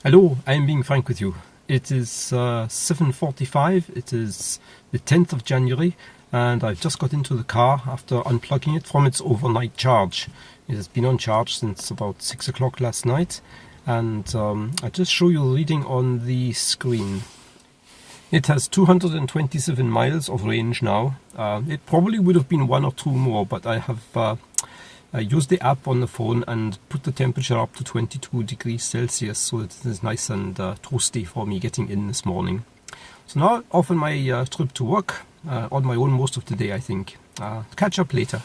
Hello, I'm being frank with you. It is 7:45, it is the 10th of January, and I've just got into the car after unplugging it from its overnight charge. It has been on charge since about 6 o'clock last night, and I'll just show you the reading on the screen. It has 227 miles of range now. It probably would have been one or two more, but I have used the app on the phone and put the temperature up to 22 degrees Celsius, so it is nice and toasty for me getting in this morning. So now off on my trip to work, on my own most of the day I think. Catch up later.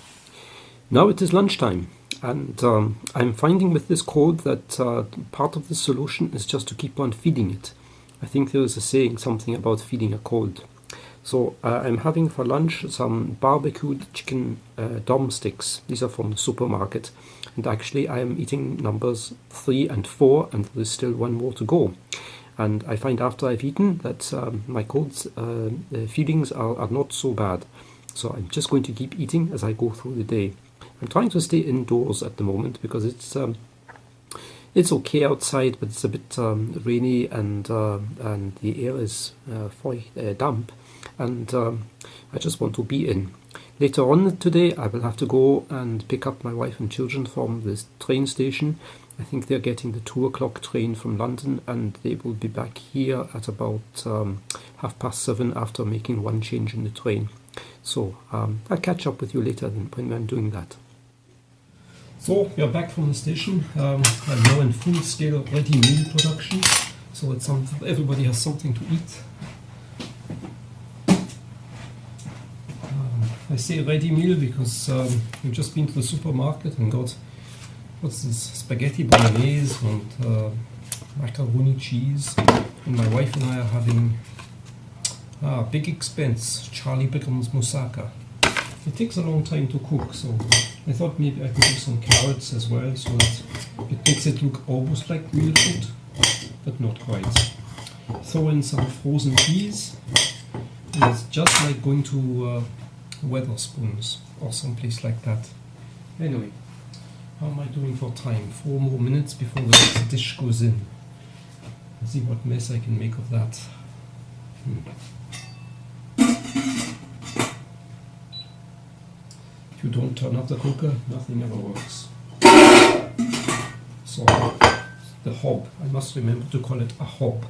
Now it is lunchtime, and I'm finding with this code that part of the solution is just to keep on feeding it. I think there is a saying something about feeding a code. So I'm having for lunch some barbecued chicken drumsticks. These are from the supermarket, and actually I am eating numbers 3 and 4, and there's still one more to go. And I find after I've eaten that my code's feelings are not so bad. So I'm just going to keep eating as I go through the day. I'm trying to stay indoors at the moment because it's okay outside, but it's a bit rainy and the air is damp, and I just want to be in. Later on today I will have to go and pick up my wife and children from the train station. I think they're getting the 2 o'clock train from London, and they will be back here at about 7:30 after making one change in the train. So I'll catch up with you later when I'm doing that. So we are back from the station. I'm now in full-scale ready meal production, so it's everybody has something to eat. I say ready meal because we've just been to the supermarket and got what's this, spaghetti bolognese and macaroni cheese, and my wife and I are having big expense Charlie Bicham's moussaka. It takes a long time to cook, so I thought maybe I could do some carrots as well, so that it makes it look almost like real food, but not quite. Throw in some frozen peas, and it's just like going to Wetherspoons or someplace like that. Anyway, how am I doing for time? 4 more minutes before the next dish goes in. Let's see what mess I can make of that. If you don't turn off the cooker, nothing ever works. So, the hob, I must remember to call it a hob.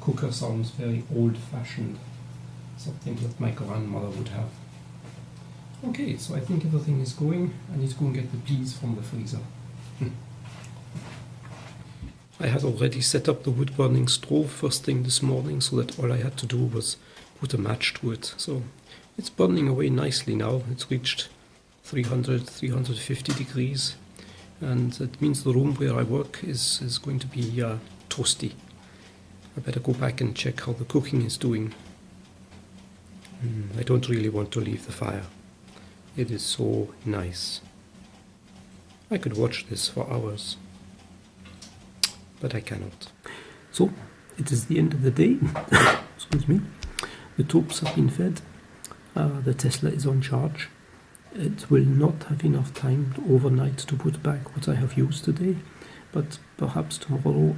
Cooker sounds very old-fashioned, something that my grandmother would have. Okay, so I think everything is going. I need to go and get the peas from the freezer. I had already set up the wood-burning stove first thing this morning, so that all I had to do was put a match to it. So it's burning away nicely now. It's reached 350 degrees, and that means the room where I work is going to be toasty. I better go back and check how the cooking is doing. I don't really want to leave the fire. It is so nice. I could watch this for hours, but I cannot. So, it is the end of the day. Excuse me. The troops have been fed. The Tesla is on charge. It will not have enough time overnight to put back what I have used today, but perhaps tomorrow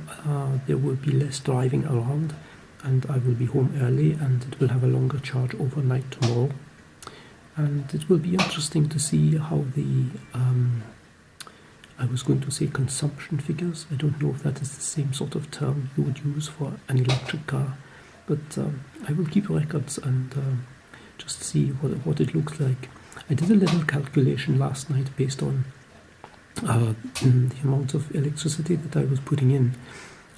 there will be less driving around, and I will be home early, and it will have a longer charge overnight tomorrow. And it will be interesting to see how the I was going to say consumption figures. I don't know if that is the same sort of term you would use for an electric car, but I will keep records and just see what it looks like. I did a little calculation last night based on the amount of electricity that I was putting in,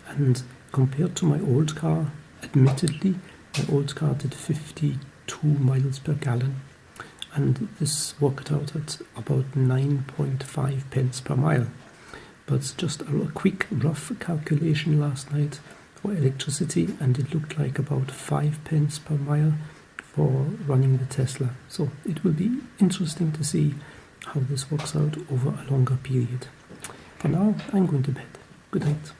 and compared to my old car, admittedly, my old car did 52 miles per gallon, and this worked out at about 9.5 pence per mile. But just a quick rough calculation last night for electricity, and it looked like about 5 pence per mile for running the Tesla. So it will be interesting to see how this works out over a longer period. For now, I'm going to bed. Good night.